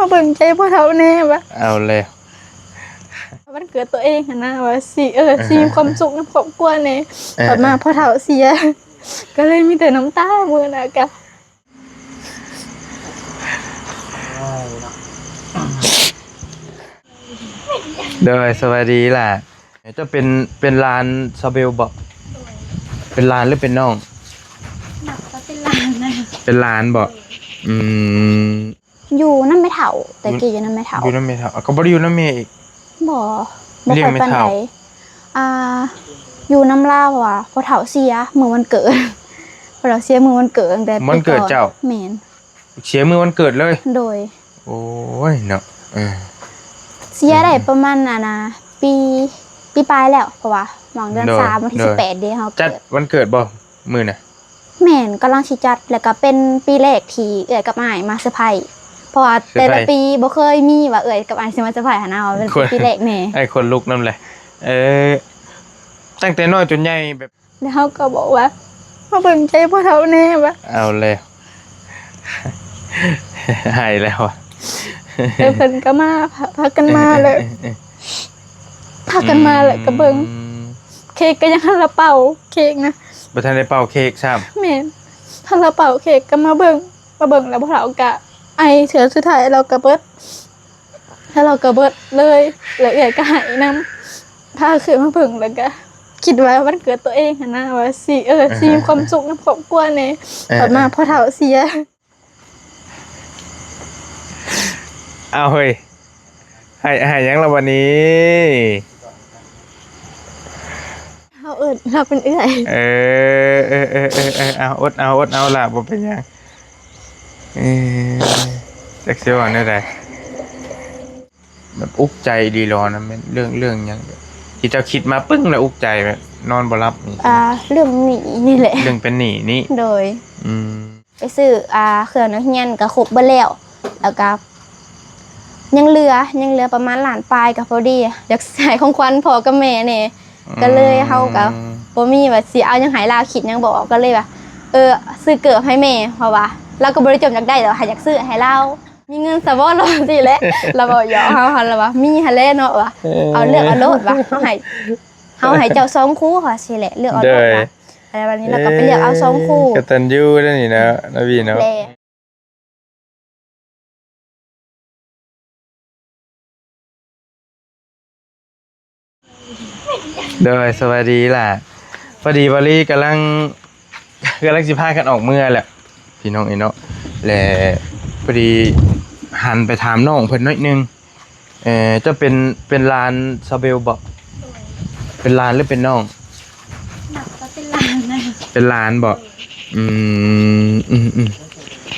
มาเบิ่งใจพ่อเฒ่าแน่วะเอาเลยมันเกิดตัวเองนะว่าสิสิมีความสุขในครอบครัวแน่ต่อมาพ่อเฒ่าเสียก็เลยมีแต่น้ำตามื้อน่ะกะโดยสวัสดีล่ะจะเป็นลานซาเบลบอกเป็นลานหรือเป็นน้องนับว่าเป็นหลานนะเป็นลานบอกอยู่นำแม่เฒ่าแต่กี้อยู่นำแม่เฒ่าอยู่น้ำเมย์ก็บ่ได้อยู่น้ำเมย์อีกบ่ค่อยปานใดอยู่น้ำลาวว่ะพ่อเฒ่าเสียมื้อวันเกิดพ่อเฒ่าเสียมื้อวันเกิดตั้งแต่วันเกิดเจ้าแม่นเสียมื้อวันเกิดเลยโดยโอ้ยเนาะเสียได้ประมาณนะปีปลายแล้วเพราะว่าหวังเดือน3วันที่18เด้เฮาจัดวันเกิดบ่มื้อน่ะแม่นกำลังสิจัดแล้วก็เป็นปีแรกที่เอื้อยกับอ้ายมาเซอร์ไพรส์เพราะว่าแต่ละปีบ่เคยมีว่าเอื้อยกับอ้ายสิมาเซอร์ไพรส์หั่นน่ะว่าเป็นปีแรกแน่ไอ้คนลุกนำเลยตั้งแต่น้อยจนใหญ่แบบแล้วเฮาก็บอกว่ามาเบิ่งใจพ่อเฒ่าแน่วะเอาแล้วหายแล้วอ่ะเพิ่นก็มาพากันมาเลยพากันมาเลยก็เบิ่งเค้กก็ยังทันละเป่าเค้กนะบ่ทันได้เป่าเค้กซ้ำแม่นทันละเป่าเค้กก็มาเบิ่งแล้วพวกเราก็ไอเถือสุดท้ายเราก็เบิดถ้าเราก็เบิดเลยแล้วเอื้อยก็ให้นำพาขึ้นมาเบิ่งแล้วก็คิดว่าวันเกิดตัวเองหั่นนะว่าสิสิมีความสุขในครอบครัวแน่ต่อมาพ่อเฒ่าเสียเอาเฮ้ยให้ยังละวันนี้เราเป็นเอื้อยเอาอดเอาล่ะบ่เป็นยังจักเสียวอันนี้ได้แบบอุกใจดีรอนะมันเรื่องยังที่เจ้าคิดมาปึ้งแล้วอุกใจแบบนอนบ่หลับนี่เรื่องหนีนี่แหละเรื่องเป็นหนี้นี่โดยไปซื้อเครื่องนักเรียนก็ครบเบิดแล้วก็ยังเหลือประมาณล้านปลายก็พอดีอยากให้ของขวัญพ่อกับแม่นี่ก็เลยเฮาก็บ่มีว่าสิเอายังให้ลาวคิดยังบ่ออกก็เลยว่าซื้อเกิบให้แม่เพราะว่าเราก็บ่ได้จมอยากได้แต่ว่าอยากซื้อให้เรามีเงินซะบ่ล่ะสิแหละเราบ่ยอมเฮาหั่นล่ะว่ามีหั่นแหละเนาะว่าเอาเลือกเอาโลดว่าเฮาให้เจ้า2คู่ค่ะสิแหละเลือกเอาโลดว่าอะไรแบบนี้เราก็ไปเลือกเอา2คู่กตัญญูเด้อนี่นะนบีเนาะโดยสวัสดีล่ะพอดีบอลี่กำลังสิพากันออกเมื่อแหละพี่น้องเนาะและพอดีหันไปถามน้องเพิ่นน้อยนึงจะเป็นลานซาเบลบอกเป็นลานหรือเป็นน้องนับว่าเป็นลานนะเป็นลานบอก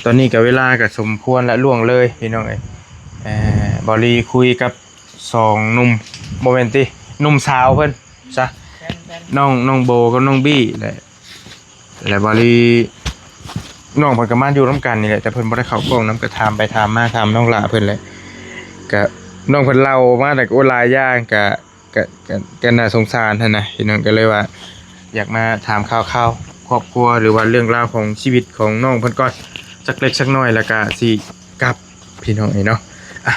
ตอนนี้กับเวลากับสมควรและล่วงเลยพี่น้องบอลี่คุยกับ2หนุ่มโมเมนต์หนุ่มสาวเพิ่นซะน้องโบกับน้องบี้และบอลี่น้องเพิ่นก็มาอยู่ร่วมกันนี่แหละแต่เพิ่นบ่ได้เข้ากล้องน้ำกระทามไปทามมาทามน้องละเพิ่นเลยก็น้องเพิ่นเล่ามาแต่โอหลายอย่างก็น่าสงสารท่านนะพี่น้องก็เลยว่าอยากมาถามข่าวครอบครัวหรือว่าเรื่องราวของชีวิตของน้องเพิ่นก่อนสักเล็กสักน้อยแล้วก็สิกลับพี่น้องเนาะ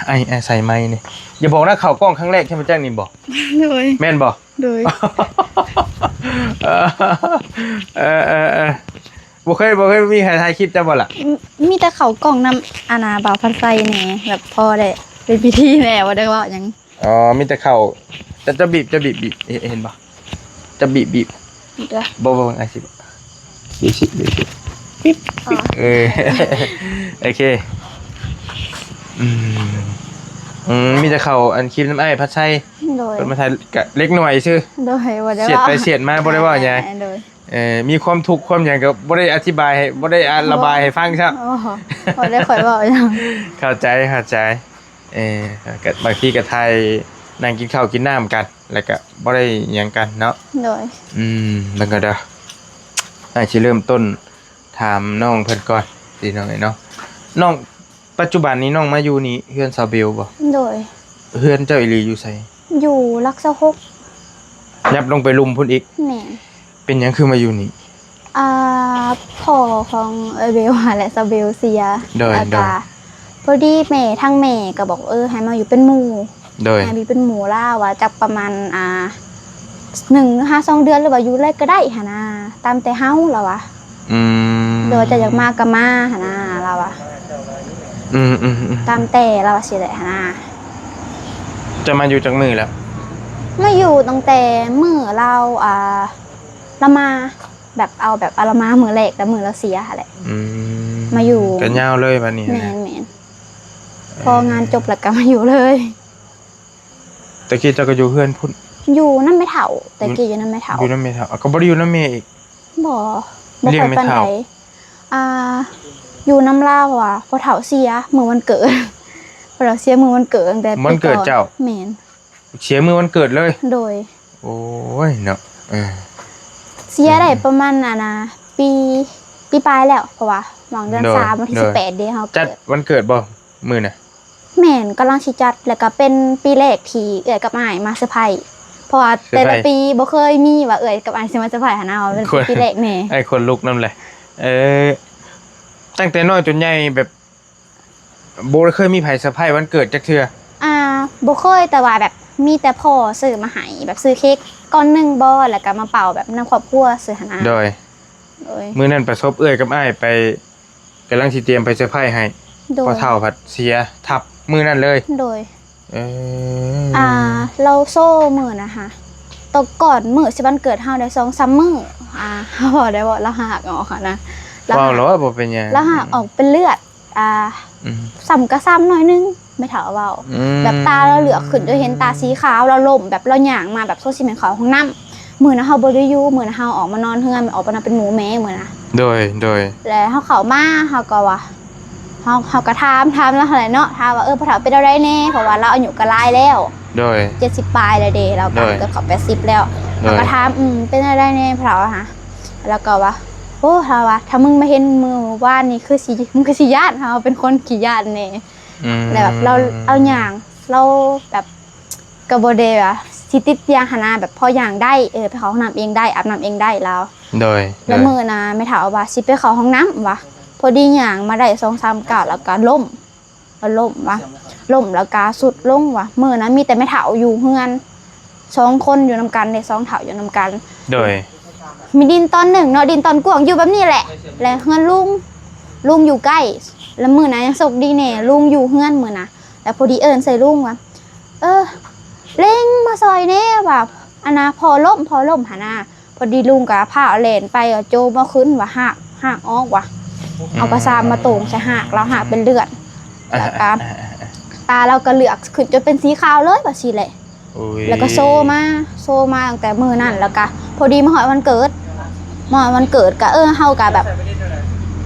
ไอ้ใส่ไม้นี่อย่าบอกนะเข้ากล้องครั้งแรกใช่มั้ยแจ้งนี่บอกโดยแม่นบ่โดยบ่เคยมีใครถ่ายคลิปจ้ะบ่ล่ะมีแต่เขากล่องน้ำอาณาบ่าวพันไซแหน่แบบพอได้เป็นพิธีแหน่ว่าได้ว่าหยังมีแต่เขาแต่จะบีบเห็นบ่จะบีบบ่ไอ้สิบีบปิ๊บโอเคมีแต่เขาอันคลิปน้ำไอ้พัดไส้เป็นมาไทยเล็กหน่อยซื่อโดยว่าได้ว่าเสียดไปเสียดมาบ่ได้ว่าหยังมีความทุกข์ความหยังก็บ่ได้อธิบายให้บ่ได้ระบายให้ฟังครับบ่ได้ค่อยเว้าหยังเข้าใจก็บางทีก็ไทยนั่งกินข้าวกินน้ำกันแล้วก็บ่ได้หยังกันเนาะโดยแล้วก็เด้อสิเริ่มต้นถามน้องเพิ่นก่อนสิน้องเนาะน้องปัจจุบันนี้น้องมาอยู่นี่เฮือนซาเบลบ่โดยเฮือนเจ้าอีหลีอยู่ไสอยู่ลักษณะ6ยับลงไปลุมพุ่นอีกแม่เป็นหยังคือมาอยู่นี่พ่อของเบลและซาเบลเสียแล้วก็ อดีแม่ทั้งแม่ก็บอกให้มาอยู่เป็นหมู่โดยให้มีเป็นหมู่ล่าว่าจักประมาณ1-2 เดือนหรือว่าอยู่เลยก็ได้หั่นน่ะตามแต่เฮาล่ะวะโดยจะอยากมาก็มาหั่นน่ะล่ะวะตามแต่เราสิแหละหั่นน่ะจะมาอยู่จักมื้อแล้วมาอยู่ตั้งแต่มื้อเรามาแบบเอาละมามื้อแรกแต่มื้อเราเสียหั่นแหละมาอยู่กันยาวเลยบัดนี้แม่นพองานจบแล้วก็มาอยู่เลยตะกี้เจ้าก็อยู่เพื่อนพุ่นอยู่นำแม่เฒ่าตะกี้อยู่นำแม่เฒ่าอยู่นำแม่เฒ่าก็บ่ได้อยู่นำแม่อีกบ่ค่อยปานใดอยู่นำลาวว่ะพอเฒ่าเสียมื้อวันเกิดพอเราเสียมื้อวันเกิดตั้งแต่วันเกิดเจ้าแม่นเสียมื้อวันเกิดเลยโดยโอ้ยเนาะเสียได้ประมาณปีปลายแล้วเพราะว่าหวังเดือน3วันที่18เด้เฮาจัดวันเกิดบ่มื้อน่ะแม่นกำลังสิจัดแล้วก็เป็นปีแรกที่เอื้อยกับอ้ายมาเซอร์ไพรส์เพราะว่าแต่ละปีบ่เคยมีว่าเอื้อยกับอ้ายสิมาเซอร์ไพรส์หั่นน่ะเป็นปีแรกแน่ไอ้คนลุกนำแหละตั้งแต่น้อยจนใหญ่แบบบ่เคยมีไผเซอร์ไพรส์วันเกิดจักเทื่อบ่เคยแต่ว่าแบบมีแต่พ่อซื้อมาให้แบบซื้อเค้กก้อนนึงบ่แล้วก็มาเป่าแบบนำครอบครัวซื้อหั่นน่ะโดยมื้อนั้นประสบเอื้อยกับอ้ายไปกำลังสิเตรียมไปเซอร์ไพรส์ให้พอเฒ่าผัดเสียทับมื้อนั้นเลยโดยเราโซ่มื้อนะคะตอนก่อนมื้อสิวันเกิดเฮาได้2-3มื้อบ่ได้บ่ละหักออกค่ะนะว้าวเหรอบ่เป็นหยังละหักออกเป็นเลือดซ้ำก็ซ้ำหน่อยนึงไม่เฒ่าเว้าแบบตาเราเหลือกขึ้นจนเห็นตาสีขาวเราล้มแบบเราหย่างมาแบบโซซิเมนต์เข้าห้องน้ำมื้อนะเฮาบ่ได้อยู่มื้อนะเฮาออกมานอนเฮือนออกไปนอนเป็นหมูแม่มื้อนะโดยแล้วเฮาเข้ามาเฮาก็ว่าเฮาก็ถามแล้วหั่นแหละเนาะถามว่าพ่อเฒ่าเป็นอะไรแน่เพราะว่าเราอายุก็หลายแล้วโดย70ปลายแล้วเด้เราก็เกือบ80แล้วเฮาก็ถามเป็นอะไรแน่พ่อเฒ่าอะฮะแล้วก็ว่าโอ้เฒ่าว่าถ้ามึงมาเห็นมื้อวานนี่คือสิมึงคือสิย้านเฮาเป็นคนขี้ย้านแน่แล้วแบบเราเอาหยังเราแบบก็บ่ได้ว่าสิติดยางหั่นน่ะแบบพอย่างได้ไปเข้าห้องน้ำเองได้อาบน้ำเองได้แล้วโดยแล้วมื้อน่ะแม่เฒ่าว่าสิไปเข้าห้องน้ำว่ะพอดีหย่างมาได้2-3 ก้าวแล้วก็ล้มว่ะล้มแล้วก็สุดลงว่ะมื้อนั้นมีแต่แม่เฒ่าอยู่เฮือน2คนอยู่นำกันได้2เฒ่าอยู่นำกันโดยมีดินตอนหนึ่งเนาะดินตอนกว้างอยู่แบบนี้แหละแล้วเฮือนลุงอยู่ใกล้แล้วมื้อนั้นยังโชคดีแน่ลุงอยู่เฮือนมื้อน่ะแล้วพอดีเอิ้นใส่ลุงว่าเร่งมาซอยแน่ว่าอันน่ะพอล้มหั่นน่ะพอดีลุงก็พาเอาแล่นไปเอาโจมาขึ้นว่าหักออกว่ะเอากระซามมาตงใส่หักแล้วหักเป็นเลือดแล้วก็ตาเราก็เหลือกขึ้นจนเป็นสีขาวเลยแบบสีแหละแล้วก็โซมาตั้งแต่มื้อนั้นแล้วก็พอดีมาหอยวันเกิดก็เฮาก็แบบ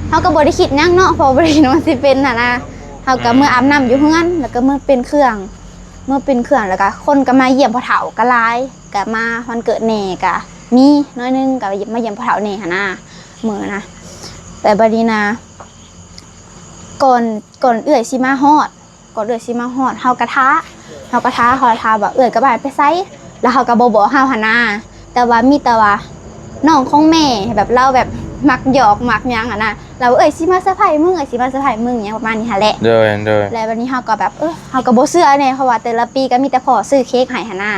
เฮาก็บ่ได้คิดหยังเนาะพอบ่ได้ว่าสิเป็นน่ะนะเฮาก็มื้ออาบน้ำอยู่เฮือนแล้วก็มื้อเป็นเครื่องแล้วก็คนก็มาเยี่ยมพ่อเฒ่าก็หลายก็มาวันเกิดแหน่ก็มีน้อยนึงก็มาเยี่ยมพ่อเฒ่าแหน่หั่นน่ะมื้อนะแต่บัดนี้นะก่อนเอื้อยสิมาฮอดเฮากระทะเฮาทาว่าเอื้อยกับบ้านไปไสแล้วเฮาก็บ่บอกเฮาหั่นน่ะแต่ว่ามีแต่ว่าน้องของแม่แบบเราแบบมักหยอกมักหยังหั่นน่ะแล้วเอื้อยสิมาเซอร์ไพรส์มึงหยังประมาณนี้หั่นแหละเด้อแล้วบัดนี้เฮาก็แบบเฮาก็บ่เชื่อแน่เพราะว่าแต่ละปีก็มีแต่พ่อซื้อเค้กให้หั่นน่ะ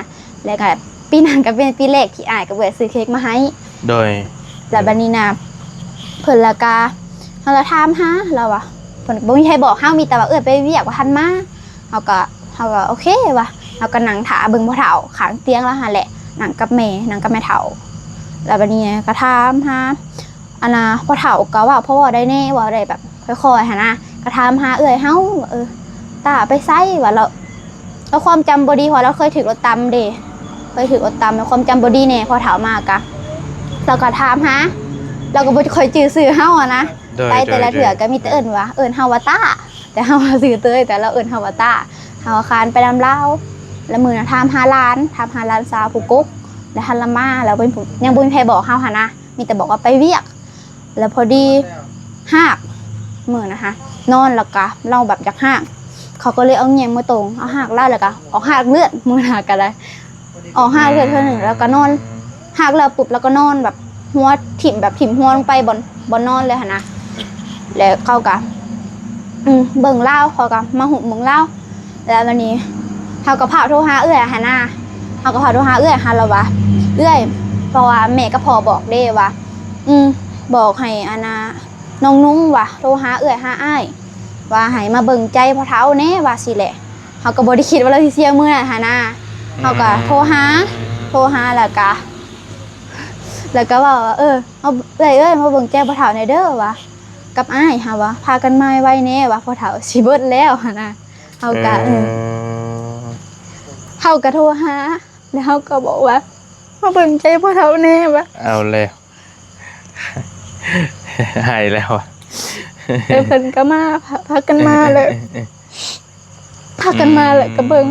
แล้วก็ปีนั้นก็เป็นปีแรกที่อ้ายกับเอื้อยซื้อเค้กมาให้โดยแล้วบัดนี้นะเพิ่นละกาเฮาละถามหาเราว่าเพิ่นบ่มีใครบอกเฮามีแต่ว่าไปเวียกว่าทันมาเฮาก็โอเคว่ะเฮาก็นั่งท่าเบิ่งพ่อเฒ่าข้างเตียงแล้วหั่นแหละนั่งกับแม่เฒ่าแล้วบัดนี้ก็ถามหาอันน่ะพ่อเฒ่าก็ว่าเพราะว่าได้แน่ว่าได้แบบค่อยๆหั่นน่ะก็ถามหาเอื้อยเฮาตาไปไสว่าเราความจำบ่ดีเพราะเราเคยถูกรถตำเด้แล้วความจำบ่ดีแน่พอเฒ่ามากะเราก็ถามหาเราก็บ่ค่อยจื้อชื่อเฮาอ่ะนะไปแต่ละเถื่อก็มีแต่เอิ้นเฮาว่าตาแต่เฮาชื่อเตยแต่เราเอิ้นเฮาว่าตาเฮาคานไปนำลาวแล้วมื้อน่ะถามหาหลานสาวผู้กกแล้วหันละมาแล้วเป็นยังบ่มีใครบอกเฮาหั่นนะมีแต่บอกว่าไปเวียกแล้วพอดีหากมื้อนะคะนอนแล้วก็เราแบบอยากหากเขาก็เลยเอาแยงมาตรงเอาหากลาแล้วก็ออกหากเลือดมื้อน่ะก็ได้ออกหากเลือดเท่านึงแล้วก็นอนหากแล้วปุ๊บแล้วก็นอนแบบหัวถิ่มหัวลงไปบนนอนเลยค่ะนะแล้วเข้ากับ เบิ่งเล่าพอกับมาหุบเบิ่งเล่าแล้ววันนี้เฮาก็พาโทรหาเอื้อยหาหน้าเฮาก็พาโทรหาเอื้อยหาแล้ววะเอื้อยเพราะว่าแม่ก็พอบอกเด้ว่าบอกให้อานาน้องนุ่งว่าโทรหาเอื้อยหาอ้ายว่าให้มาเบิ่งใจพ่อเฒ่าแน่ว่าสิแหละเฮาก็บ่ได้คิดว่าเราสิเสียมื้อนั้นหาหน้าเฮาก็โทรหาแล้วก็ว่าเอาเอ้ยมาเบิ่งใจพ่อเฒ่าหน่อยเด้อวะกับอ้ายหาวะพากันมาไว้แน่วะพ่อเฒ่าสิเบิดแล้วหั่นน่ะเฮาก็โทรหาแล้วเฮาก็บอกว่ามาเบิ่งใจพ่อเฒ่าแน่วะเอาแล้วหายแล้วเพิ่นก็มาพากันมาเลยพากันมาเลยก็เบิ่ง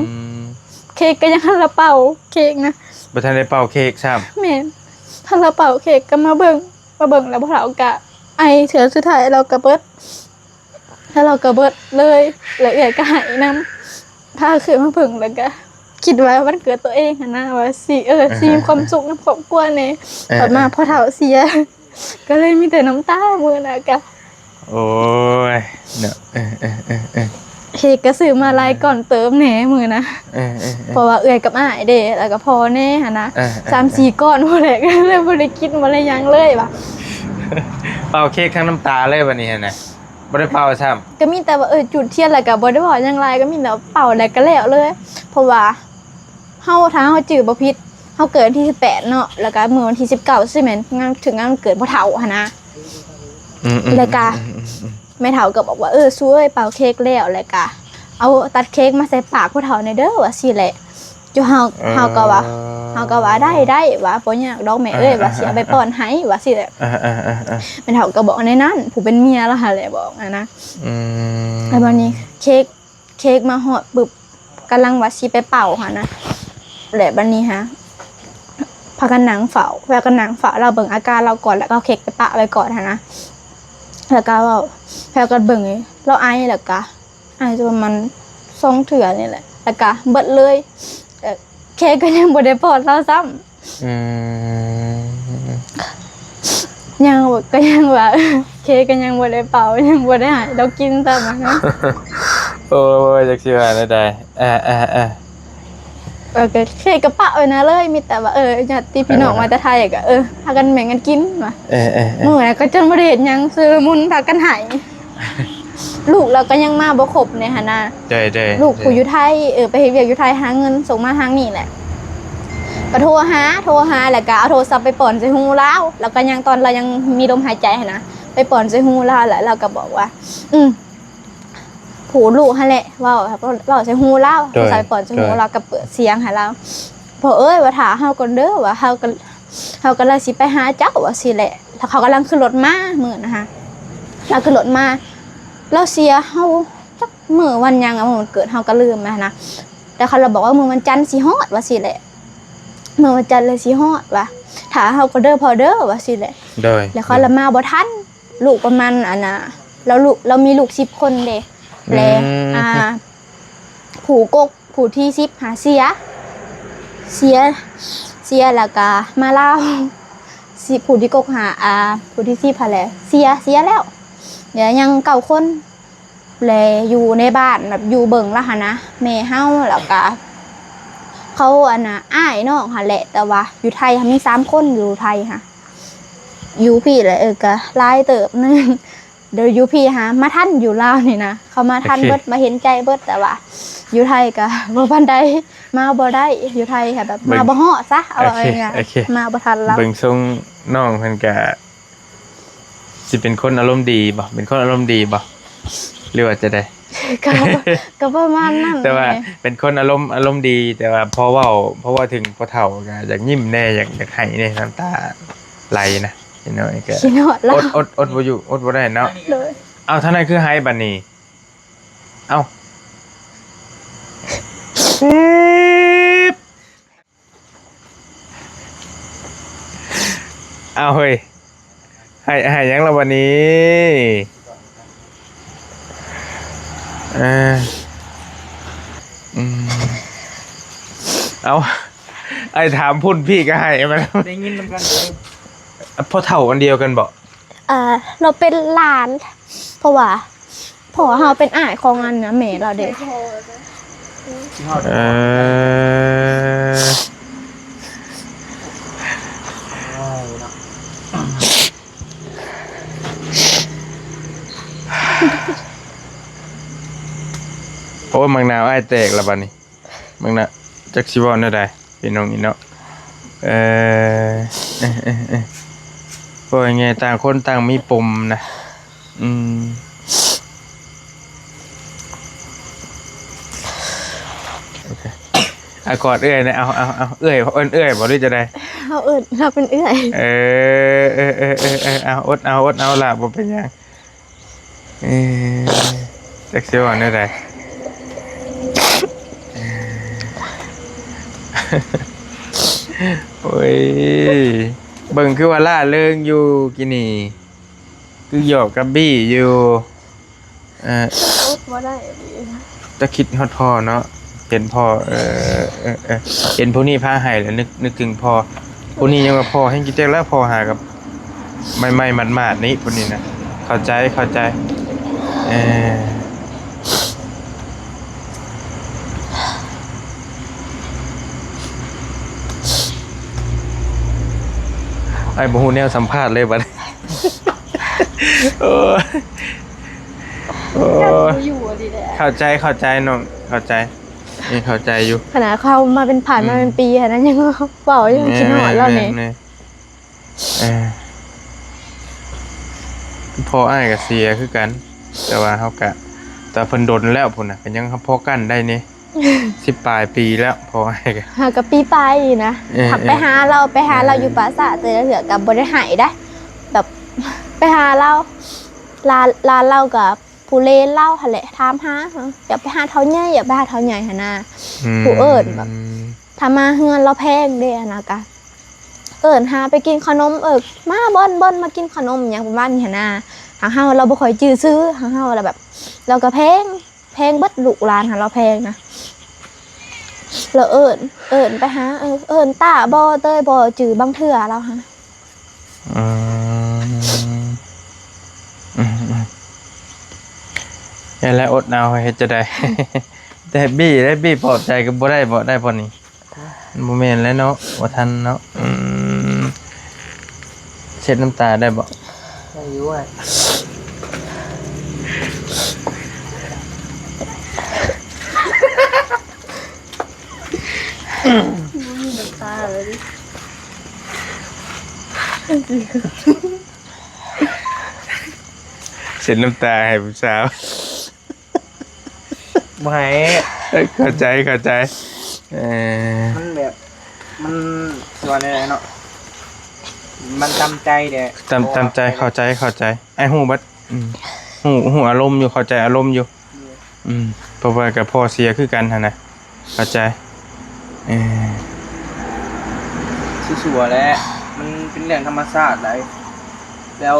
เค้กก็ยังทันละเป่าเค้กนะบ่ทันได้เป่าเค้กซ้ำแม่นทันละเป่าเค้กก็มาเบิ่งแล้วพ่อเฒ่าก็ไอเถือสุดท้ายเราก็เบิดถ้าเราก็เบิดเลยแล้วเอื้อยก็หายนำพาขึ้นมาเบิ่งแล้วก็คิดว่าวันเกิดตัวเองหั่นนะว่าสิมีความสุขในครอบครัวแน่ต่อมาพ่อเฒ่าเสียก็เลยมีแต่น้ำตามื้อน่ะก็โอ้ยเนาะเค้กก็ซื้อมาหลายก่อนเติมแหน่มื้อนะเพราะว่าเอื้อยกับอ้ายเด้แล้วก็พอแน่หั่นนะ3-4ก้อนบ่ได้ก็เลยบ่ได้คิดบ่ได้หยังเลยว่าเป่าเค้กทั้งน้ำตาเลยวันนี้นะบ่ได้เป่าซ้ำก็มีแต่ว่าจุดเทียนแล้วก็บ่ได้บอกหยังไรก็มีแต่เป่าแล้วก็แล้วเลยเพราะว่าถ้าเฮาจื้อบ่ผิดเฮาเกิดวันที่18เนาะแล้วก็มื้อวันที่19ใช่มั้ยงานเกิดพ่อเฒ่าหั่นนะแล้วก็แม่เฒ่าก็บอกว่าช่วยเป่าเค้กแล้วก็เอาตัดเค้กมาใส่ปากพ่อเฒ่าในเด้อว่าสิแหละจุเฮาก็ว่าได้ว่าบ่อยากดอกแม่ว่าสิเอาไปป้อนให้ว่าสิแหละแม่เฒ่าก็บอกในนั้นผู้เป็นเมียแล้วหั่นแหละบอกนะแล้ววันนี้เค้กมาฮอดปึ๊บกำลังว่าสิไปเป่าหั่นนะแล้วบัดนี้ฮะพากันนั่งเฝ้าเราเบิ่งอาการเราก่อนแล้วก็เค้กไปปะไว้ก่อนหั่นนะแล้วก็แพรก็เบิ่งเราไอแล้วก็ไอจนมัน2เทื่อนี่แหละแล้วก็เบิดเลยเค้กก็ยังบ่ได้พอเราซ้ำยังก็ยังว่าเค้กก็ยังบ่ได้เป่ายังบ่ได้หายเรากินซ้ำนะโอ้ยจักสิว่าได้ก็เค้กก็ปะไว้นะเลยมีแต่ว่าญาติพี่น้องมาแต่ไทยก็พากันแบ่งกันกินว่ามื้อนั้นก็จนบ่ได้เฮ็ดหยังซื้อมุนพากันหายลูกเราก็ยังมาบ่ครบเนี่ยหั่นน่ะได้ลูกผู้อยู่ไทยไปเฮ็ดเวียกอยู่ไทยหาเงินส่งมาทางนี้แหละก็โทรหาแล้วก็เอาโทรศัพท์ไปป้อนใส่หูแล้วก็ยังตอนเรายังมีลมหายใจหั่นนะไปป้อนใส่หูแล้วเราก็บอกว่าผู้ลูกหั่นแหละเว้าใส่หูโทรศัพท์ป้อนใส่หูเราก็เปิดเสียงให้เราพอว่าถ้าเฮาก่อนเด้อว่าเฮาก็เลยสิไปหาเจ้าว่าสิแหละแล้วเขากำลังขึ้นรถมามื้อนะคะเราขึ้นรถมาเราเสียเฮาจักมื้อวันยังมื้อมันเกิดเฮาก็ลืมนะแต่เขาเราบอกว่ามื้อวันจันทร์สิฮอดว่าสิแหละมื้อวันจันทร์เลยสิฮอดว่าถ้าเฮาก็เด้อพอเด้อว่าสิแหละแล้วเขาละมาบ่ทันลูกประมาณอันน่ะเรามีลูก10คนเด้แล้วผู้ที่10หาเสียแล้วก็มาเล่าผู้ที่กกหาผู้ที่10หั่นแหละเสียแล้วเดี๋ยวยัง9คนเลยอยู่ในบ้านแบบอยู่เบิ่งละหั่นนะแม่เฮาแล้วก็เขาอันน่ะอ้ายน้องหั่นแหละแต่ว่าอยู่ไทยมี3คนอยู่ไทยค่ะอยู่พี่แหละก็หลายเติบนึงเดี๋ยวอยู่พี่หามาทันอยู่ลาวนี่นะเขามาทันเบิดมาเห็นใจเบิดแต่ว่าอยู่ไทยก็บ่ปานใดมาบ่ได้อยู่ไทยค่ะแบบมาบ่ฮอดซะเอาง่ายๆมาบ่ทันแล้วเบิ่งทรงน้องเพิ่นก็สิเป็นคนอารมณ์ดีบ่เป็นคนอารมณ์ดีบ่หรือว่าจะได้ก็ประมาณนั้นแต่ว่าเป็นคนอารมณ์ดีแต่ว่าพอเว้าถึงพอเฒ่าก็อยากยิ้มแน่อยากให้แน่น้ำตาไหลนะพี่น้อยก็อดบ่อยู่อดบ่ได้เนาะเอาท่านนั้นคือให้บัดนี้เอาเฮ้ยให้ยังละวันนี้เอาไอ้ถามพุ่นพี่ก็ให้มันได้ยินนำกันเด้อพ่อเฒ่ากันเดียวกันบ่เราเป็นหลานเพราะว่า พอเฮาเป็นอ้ายของอันนะแม่เราเด้ เออโอ้มังนาวไอ้ายแตกแล้วบัดนี้มังนาวจักสิเว้าแนวใดพี่น้องอีเนาะเออโอ้ยไงต่างคนต่างมีปมนะอืมโอเคกอดเอื้อยนะเอาเอื้อยเอื้อยบ่ได้จะได้ เฮาเอิ้นเราเป็นเอื้อย เอาอดเอาล่ะบ่เป็นหยังจักสิว่าแนวใดโอ้ยเบิ่งคือว่าล่าเริงอยู่กินนี่คือหยอกกับบี้อยู่บ่ได้ จะคิดฮอดพ่อเนาะเห็นพ่อเห็นผู้นี้พาให้แล้วนึกถึงพ่อผู้นี้ยังว่าพ่อให้กินแจ๊กแล้วพ่อหากับไม่หมาดๆนี่ผู้นี้นะเข้าใจไอ้บ่ฮู้แนวสัมภาษณ์เลยบัดนี้โอ้ยโอ้ย อยู่ดีแหละ เข้าใจน้องเข้าใจนี่เข้าใจอยู่ ขนาดเขามาเป็นผ่านมาเป็นปีขนาดนั้นยังเว้ายังคิดฮอดเรานี่ พ่ออ้ายก็เสียคือกัน แต่ว่าเฮาก็แต่เพิ่นดนแล้วพุ่นน่ะเป็นยังพอกันได้นี่ 10 ปลายปีแล้วพ่ออ้ายก็ หากับปีไปนะขับไปหาเราอยู่ปราสาทแต่ละเถื่อกับบริหายได้ แบบไปหาเราลาเรากับผู้เลนเล่าหั่นแหละถามหาอยากไปหาเท่าใหญ่อยากไปหาเท่าใหญ่หั่นน่ะผู้เอิ้นแบบถ้ามาเฮือนเราแพงเด้นะกะเอิ้นหาไปกินขนมมาบ่นมากินขนมหยังประมาณนี้หั่นน่ะทางเฮาเราบ่ค่อยจื้อซื้อทางเฮาแล้วแบบ เราก็แพงเบิดลูกหลานหาเราแพงนะแล้วเอิญไปหาเอิญตาบอเต้ยบอจือบางเถื่อเราฮะแล้วอดเอาเฮ็ดจะได้ แต่บี้ปลอบใจก็บ่ได้พอนี่บ่แม่นแล้วเนาะบ่ทันเนาะเช็ดน้ำตาได้บ่ได้อยู่อ่ะน้ำตาเลยดิเช็ดน้ำตาให้ผู้สาว ไม่ เข้าใจมันแบบมันส่วนอะไรเนาะมันจำใจเด้ ตามใจเข้าใจไอ้หูบัดหูอารมณ์อยู่เข้าใจอารมณ์อยู่เพราะว่ากับพ่อเสียคือกันหั่นน่ะเข้าใจสัวๆแล้วมันเป็นเรื่องธรรมชาติเลยแล้ว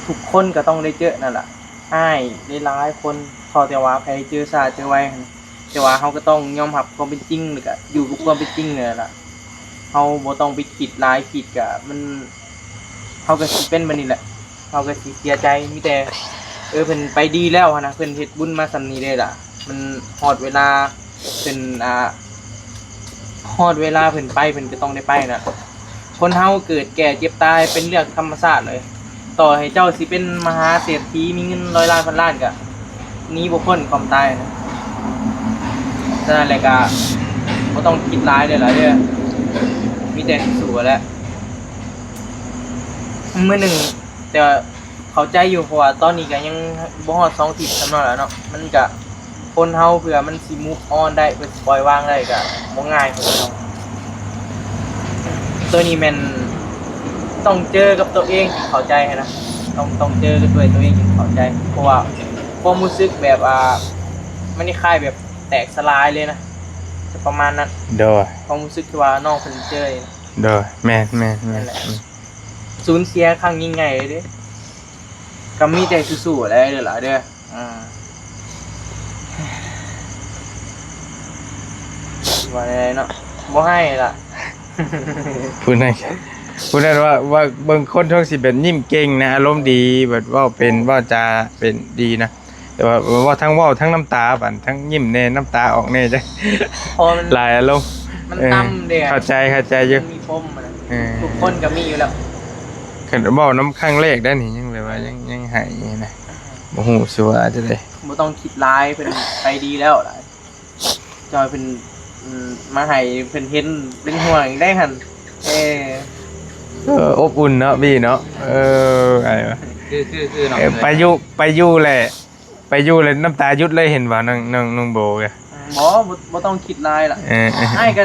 ทุกคนก็ต้องได้เจอนั่นแหละอ้ายได้หลายคนพอแต่ว่าใครเจอซาเจอไว้แต่ว่าเขาก็ต้องยอมรับความเป็นจริงหรือก็อยู่กับความเป็นจริงเนี่ยล่ะเขาบ่ต้องไปคิดหลายคิดกะมันเขาก็สิเป็นแบบนี้แหละเขาก็สิเสียใจมีแต่เพิ่นไปดีแล้วนะเพิ่นเฮ็ดบุญมาซำนี้ได้ล่ะมันฮอดเวลาเพิ่นฮอดเวลาเพิ่นไปเพิ่นก็ต้องได้ไปน่ะคนเฮาเกิดแก่เจ็บตายเป็นเรื่องธรรมชาติเลยต่อให้เจ้าสิเป็นมหาเศรษฐีมีเงิน100 ล้านพันล้านก็หนีบ่พ้นความตายนะฉะนั้นแหละก็บ่ต้องคิดหลายเด้อล่ะเด้อมีแต่สู้แหล้วมื้อหนึงแต่เข้าใจอยู่เพราะว่าตอนนี้ก็ยังบ่ฮอด2 ทิศสำนั้นแหละเนาะมันก็คนเฮาเผื่อมันสิ move on ได้เพื่อปล่อยวางได้ก็บ่ง่ายของเราตัวนี้แม่นต้องเจอกับตัวเองเข้าใจนะต้องเจอกับด้วยตัวเองเข้าใจเพราะว่าความรู้สึกแบบมันนี่คล้ายแบบแตกสลายเลยนะจะประมาณนั้นโดยความรู้สึกที่ว่าน้องเพิ่นเจอโดยแม่สูญเสียครั้งยิ่งใหญ่เลยเด้ก็มีแต่สู้ๆแล้วเด้อล่ะเด้อว่าได้เนาะบ่ให้ล่ะพูดได้ พูดได้ว่าเบิ่งคนท้องสิเป็นยิ้มเก่งนะอารมณ์ดีแบบเว่าเป็นเว่าจาเป็นดีนะแต่ว่าเว่าทั้งเว่าทั้งน้ำตาบั่นทั้งยิ้มแน่น้ำตาออกแน่จ้ะ พอมัน หลายอารมณ์ มันต่ำเด้ เข้าใจเยอะ มีปมอะนะ เออ ทุกคนก็มีอยู่แล้ว ขันเว้าน้ำข้างแรกได้นี่ยังแบบว่ายังหายนะบ่ฮู้สิว่าจะได้ บ่ต้องคิดร้ายเป็นไปดีแล้วล่ะจอยเป็นมาให้เพิ่นเห็นเป็นห่วงได้หั่นอบอุ่นเนาะพี่เนาะไอ้วะ คือน้อง ไปอยู่แหละไปอยู่เลยน้ำตาหยุดเลยเห็นว่าน้องโบแก บ่ต้องคิดร้ายล่ะ เออ ไอ้ก็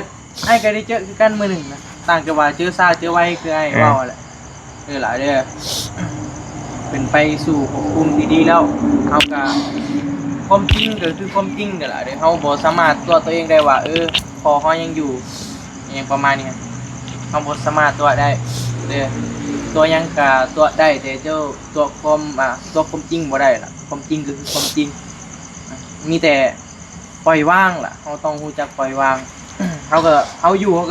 ได้เจอคือกันมื้อหนึงนะต่างจากว่าเจอซ่าเจอไว้คือไอ้เว้าแหละหลายเด้อเป็นไปสู่ภพภูมิที่ดีแล้วเฮาก็ความจริงก็คือความจริงนั่นล่ะเด้อเฮาบ่สามารถตัวเองได้ว่าพอเฮายังอยู่อหยังประมาณนี้เฮาบ่สามารถตัวได้เด้อตัวหยังก็ตัวได้แต่เจ้าตัวความจริงบ่ได้ล่ะความจริงก็คือความจริงมีแต่ปล่อยวางล่ะเฮาต้องรู้จักปล่อยวาง เฮา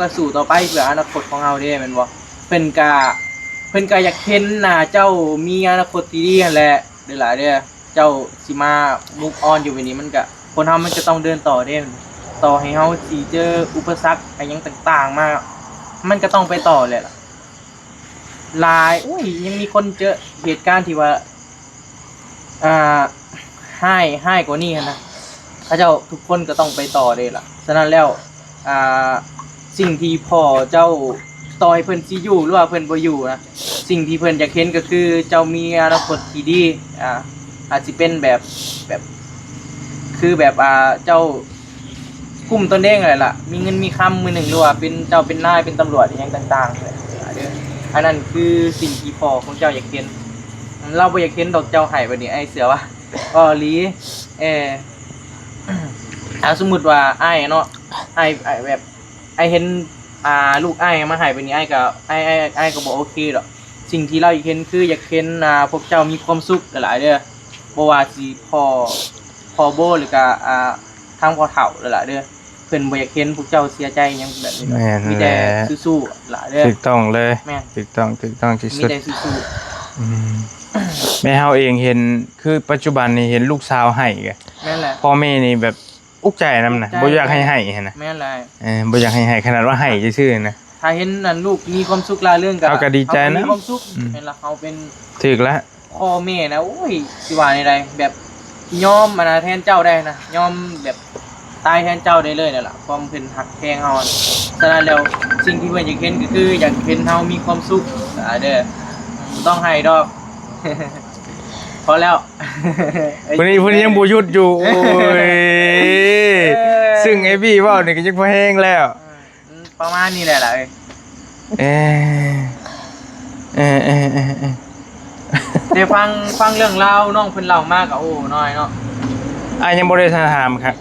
ก็สู้ต่อไปเพื่ออนาคตของเฮาเด้แม่นบ่เพิ่นก็อยากเห็นหน้าเจ้ามีอนาคตที่ดีนั่นแหละเด้อล่ะเด้อเจ้าสิมามุกออนอยู่แบบนี้มันก็คนเฮามันก็ต้องเดินต่อเด้ต่อให้เฮาสิเจออุปสรรคอะไรหยังต่างๆมามันก็ต้องไปต่อแหละล่ะหลายยังมีคนเจอเหตุการณ์ที่ว่าให้กว่านี้นะถ้าเจ้าทุกคนก็ต้องไปต่อเด้ล่ะฉะนั้นแล้วสิ่งที่พ่อเจ้าต่อให้เพิ่นสิอยู่หรือว่าเพิ่นบ่อยู่นะสิ่งที่เพิ่นอยากเห็นก็คือเจ้ามีอนาคตที่ดีอาจสิเป็นแบบคือแบบเจ้ากุมตนเองอะไรล่ะมีเงินมีคำมือหนึ่งหรือว่าเป็นเจ้าเป็นนายเป็นตำรวจอหยังต่างๆเลยเด้ออันนั้นคือสิ่งที่พ่อของเจ้าอยากเห็นเราบ่อยากเห็นดอกเจ้าให้บัดนี้ไอ้เสือว่าก็ลีสมมุติว่าไอ้เนาะไอ้แบบไอ้เห็นลูกไอ้มาให้แบบนี้ไอ้ก็บ่โอเคดอกสิ่งที่เราอยากเห็นคืออยากเห็นพวกเจ้ามีความสุขหลายๆเด้อบ่ว่าสิพ่อโบหรือก็ทางพ่อเฒ่าหลายๆเด้อเพิ่นบ่อยากเห็นพวกเจ้าเสียใจหยังแบบนี้มีแต่สู้ๆหลายเด้อถูกต้องเลย แม่น ถูกต้องที่ มี สุด แต่สู้ แม่เฮาเองเห็นคือปัจจุบันนี่เห็นลูกสาวให้แก ๆแม่นแหละ พ่อแม่นี่แบบอุกใจนำนะบ่อยากให้นะ แม่นแหละ บ่อยากให้ขนาดว่าให้ซื่อๆนะ ถ้าเห็นนั่นลูกมีความสุขลาเรื่องกัน เอาก็ดีใจนะ มีความสุขเป็นละเขาเป็น ถูกแล้ว พ่อแม่นะโอ้ยสิว่าในใดแบบยอมแทนเจ้าได้นะยอมแบบตายแทนเจ้าได้เลยนั่นแหละความเพิ่นหักแพงเฮาฉะนั้นแล้วสิ่งที่เพิ่นอยากเห็นก็คืออยากเห็นเฮามีความสุขเด้อต้องให้ดอก พอแล้ว ผู้นี้ยังบ่หยุดอยู่โอ้ยซึ่งไอ้พี่เว้านี่ก็ยังบ่แห้งแล้ว ประมาณนี้แหละล่ะเเดี๋ยวฟังเรื่องราวน้องเพิ่นเล่ามากก็โอ้น้อยเนาะ ยังบ่ได้ถามครับ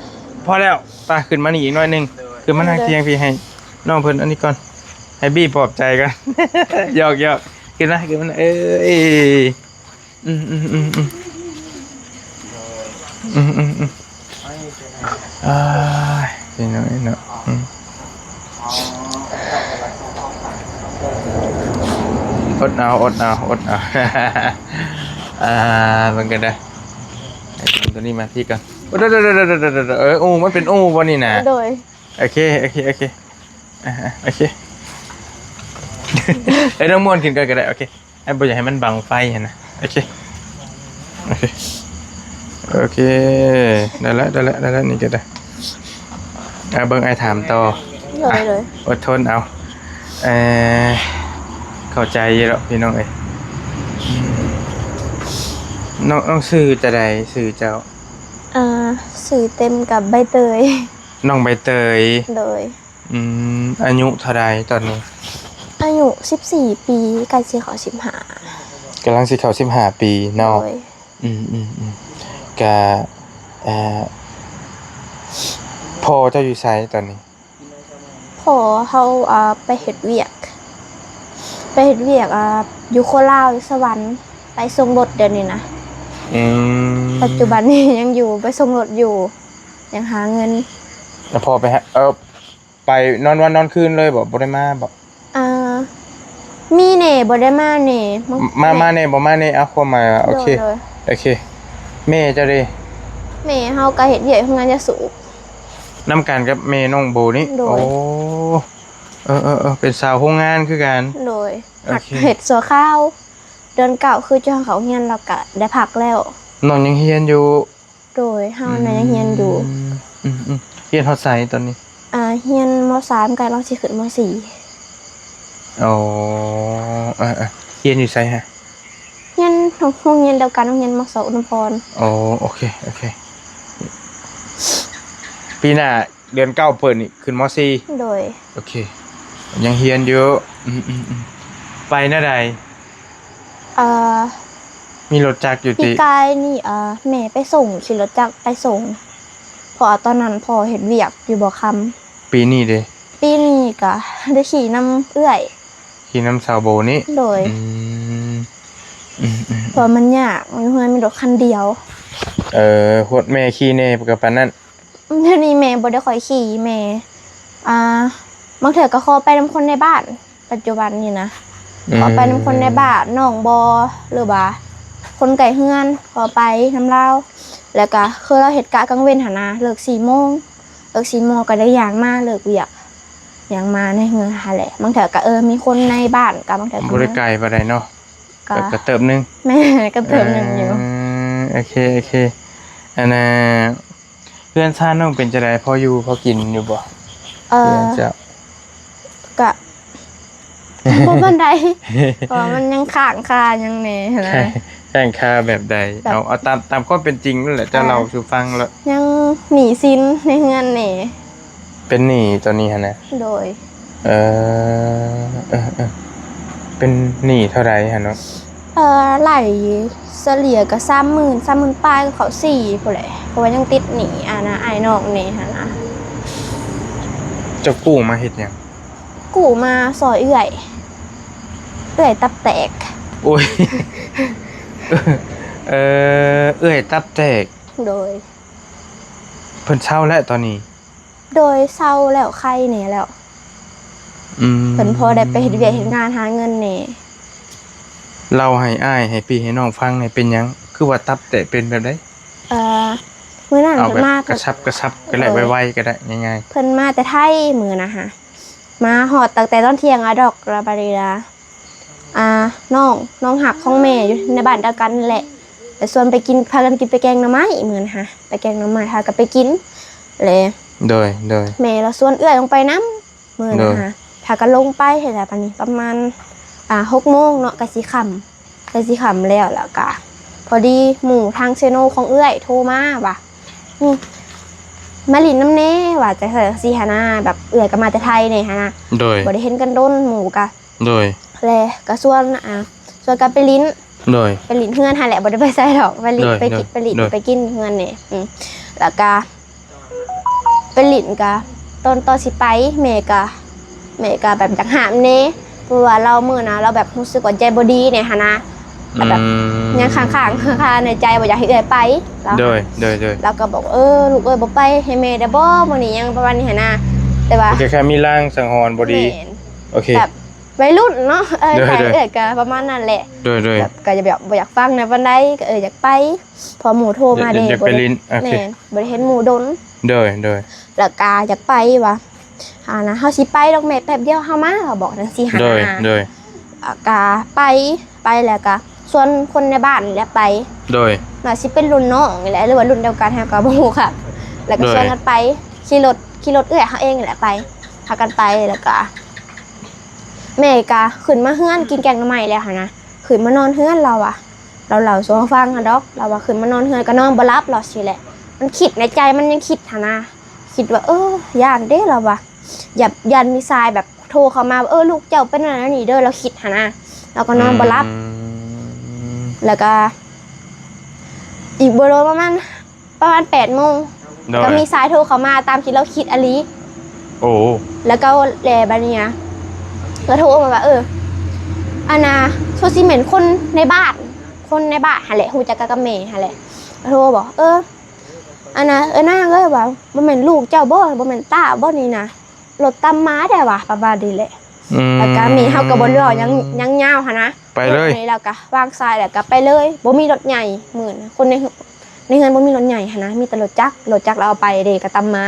พอแล้วไปขึ้นมานี่อีกหน่อยนึงขึ้นมานั่งเตียงพี่ให้น้องเพิ่นอันนี้ก่อนให้บี้ปลอบใจกัน หยอกขึ้นมาพี่น้อยเนาะอดเอามันก็ได้ไอ้ตัวนี้มาที่กันเดี๋ยวมันเป็นอูบ่นี่นะ โดย โอเคน้องม่วนกินกันก็ได้โอเคไอ้บ่อยากให้มันบังไฟนะโอเคได้แล้วนี่ก็ได้เบิ่งไอ้ถามต่อ เลย อดทนเอาเข้าใจเยอะพี่น้องเอ้ยน้องสื่อจะใดสื่อเจ้าสื่อเต็มกับใบเตย น้องใบเตย โดยอายุเท่าใดตอนนี้อายุ14 ปีใกล้สิเข้า15กำลังสิเข้า15 ปีเนาะกะพ่อเจ้าอยู่ไสตอนนี้พ่อเฮาไปเฮ็ดเวียกอยู่โคราชสวรรค์ไปส่งรถเดี๋ยวนี้นะปัจจุบันนี้ยังอยู่ไปส่งรถอยู่ยังหาเงินแล้วพอไปฮะไปนอนวันนอนคืนเลยบ่ได้มาบ่ มีแหน่บ่ได้มาแหน่ มาแน่บ่มาแน่เอาความหมายว่าโอเค โดย โอเคแม่เจ้าเด้ แม่เฮาก็เฮ็ดเวียกทำงานจะสูบ นํกันกับแม่น้องโบนี่ โดย โอ้เป็นสาวโรงงานคือกัน โดย โอ หัก เค เฮ็ดสัวข้าว เดือนเก่าคือเจ้าเขาเฮียนเราก็ได้พักแล้ว น้องยังเรียนอยู่ โดยเฮาน่ะยังเฮียนอยู่ เรียนฮอดไสตอนนี้ เฮียนม.3กันเราสิขึ้นม.4 อ๋อเรียนอยู่ไสฮะ เฮียนโรงเรียนเดียวกันโรงเรียนม.2อุดมพร อ๋อโอเคปีหน้าเดือน9เปิดนี่ขึ้นม โดย .4 โอเคยังเรียนอยู่ไปหน้าใด เอ่อ มีรถจักรอยู่ พี่ ติ กายนี่แม่ไปส่งขี่รถจักรไปส่งเพอตอนนั้นพ่อเฮ็ดเวียกอยู่บ่คำ ปีนี้เด้ ปีนี้ก็ได้ขี่นำเอื้อย ขี่น้ำสาวโบนี่ โดย เพราะมันยากมันเฮือนมีรถคันเดียว โคตรแม่ขี่แน่กับปานนั้น เดี๋ยวนี้แม่บ่ได้ค่อยขี่แม่บางเทื่อก็ขอไปนำคนในบ้าน ปัจจุบันนี่นะขอไปนำคนในบ้านน้องบ่หรือว่าคนไกลเฮือนขอไปนำเราแล้วก็คือเราเฮ็ดกะกลางเว้นหั่นนะเลิก 4:00 นเลิก 4:00 นก็ได้ย่างมาเลิกเวียกย่างมาในเฮือนหั่นแหละบางเทื่อก็มีคนในบ้านก็บางเทื่อก็ บ่ได้ไกลปานใดเนาะ ก็ ก็เติบหนึง แม่ก็เติมหนึงอยู่ โอเคอันน่ะเพื่อนซ่านน้องเป็นจังไดพออยู่พอกินอยู่บ่เพื่อนเจ้า ก็บ่ปานใดเพราะว่ามันยังค้างคายังแหน่นะ แข่งค่าแบบใดเอาตามข้อเป็นจริงนั่นแหละจะเล่าสู่ฟังแล้ว ยังหนีสินในเฮือนแหน่ เป็นหนี้ตัวนี้หั่นน่ะ โดย เออเป็นหนี้เท่าไหร่หั่นเนาะ ไหลเฉลี่ยก็30,000ปลายก็เขา4พุ่นแหละเพราะว่ายังติดหนี้นะอ้ายน้องนี่หั่นนะ เจ้ากู้มาเฮ็ดหยัง กู้มาซอยเอื้อยตับแตก โอ้ย เอ้ยตับแตก โดย เพิ่นเช่าแล้วตอนนี้ โดยเศร้าแล้วไข้แหน่แล้วเพิ่นพอได้ไปเฮ็ดเวียกเฮ็ดงานหาเงินแหน่ เราให้อ้ายให้พี่ให้น้องฟังให้เป็นหยังคือว่าตับแตกเป็นแบบใด มื้อนั้น เอา เพิ่ แบบ นมา กระชับก็ได้ไวๆก็ได้ง่าย เพิ่นมาแต่ไทยมื้อนะฮะมาฮอดตั้งแต่ตอนเที่ยงดอกระบารีลาน้องหักของแม่อยู่ในบ้านเดียวกันนั่นแหละแต่ส่วนไปกินพากันกินไปแกงหน่อไม้มื้อนะฮะไปแกงหน่อไม้พากันไปกินเลย ๆโดย แม่เราส่วนเอื้อยลงไปน้ำมื้อ โด นะ ย ฮะพากันลงไปเฮ็ดอะไรปานนี้ประมาณ6 โมงเนาะก็สิค่ำแล้วก็พอดีหมู่ทางเซโนของเอื้อยโทรมาว่ามาลินน้ำเน่ว่าจะใส่ซีฮานาแบบเอื้อยก็มาแต่ไทยเนี่ยฮะนะ โดย บ่ได้เห็นกันโดนหมู่กะ โดย เลยก็ส่วนกันไปลิ้น โดย เฮือนหั่นแหละบ่ได้ไปใส่ดอกไปลิ้น โดย ไปกิน โดย ไปลิ้น โดย ไปกินเฮือนนี่แล้วก็ไปลิ้นกะตอนสิไปแม่ก็แบบอยากหามเน่เพราะว่าเรามื้อนะเราแบบรู้สึกว่าใจบ่ดีเนี่ยหั่นนะแบบยังค้างๆในใจบ่อยากให้เอื้อยไปแล้ว โดย เราก็บอกลูกเอ้ยบ่ไปให้แม่ได้บ่มื้อนี้ยังประมาณนี้หั่นนะแต่ว่า โอเคแค่มีร่างสังหรณ์บ่ดี แม่น โอเค แบบวัยรุ่นเนาะโดย ใช่ก็ประมาณนั้นแหละ โดย แบบก็จะแบบบ่อยากฟังในวันใดก็อยากไปพอหมู่โทรมาเด้ อยากไปลิ้นโอเค แม่นบ่ได้เห็นหมู่ดน โดย แล้วก็อยากไปว่ะนะเฮาสิไปดอกแม่แป๊บเดียวเฮามาเขาบอกจังซี่หั่น โดย นะ โดย ก็ไปแล้วก็ส่วนคนในบ้านนี่แหละไป โดย น่าสิเป็นรุ่นน้องนี่แหละหรือว่ารุ่นเดียวกันเฮาก็บ่ฮู้ค่ะ แล้วก็ ด้วย ชวนกันไปขี่รถเอื้อยเฮาเองนี่แหละไปพากันไปแล้วก็แม่ก็ขึ้นมาเฮือนกินแกงหน่อไม้แล้วหั่นนะขึ้นมานอนเฮือนเราอะเราเล่าสู่ฟังอะดอกเราว่าขึ้นมานอนเฮือนก็นอนบ่หลับหรอกสิแหละมันคิดในใจมันยังคิดหั่นนะคิดว่าย่านเด้เราว่าอย่ายันมีทรายแบบโทรเข้ามาว่าลูกเจ้าเป็นอะไรนี่เด้อเราคิดหั่นนะเราก็นอนบ่หลับ แล้วก็อีกบ่โดนประมาณ8 โมง โดย ก็มีสายโทรเข้ามาตามที่เราคิดอลี โอ้ แล้วก็แลบัดเนี้ยก็โทรมาว่าอันน่ะโซซิเหมนคนในบ้านหั่นแหละฮู้จักกับแม่หั่นแหละก็โทรบอกอันน่ะนางว่าบ่แม่นลูกเจ้าบ่แม่นตาบ่นี่นะรถตามมาได้ว่ะประมาณนี้แหละ แล้วก็มีเฮาก็บ่เลือกยังยาวหั่นนะ ไปเลย รถนี้แล้วก็วางทรายแล้วก็ไปเลยบ่มีรถใหญ่มื้อนะคนในเฮือนบ่มีรถใหญ่หั่นนะมีแต่รถจักรเราเอาไปเด้ก็ตามมา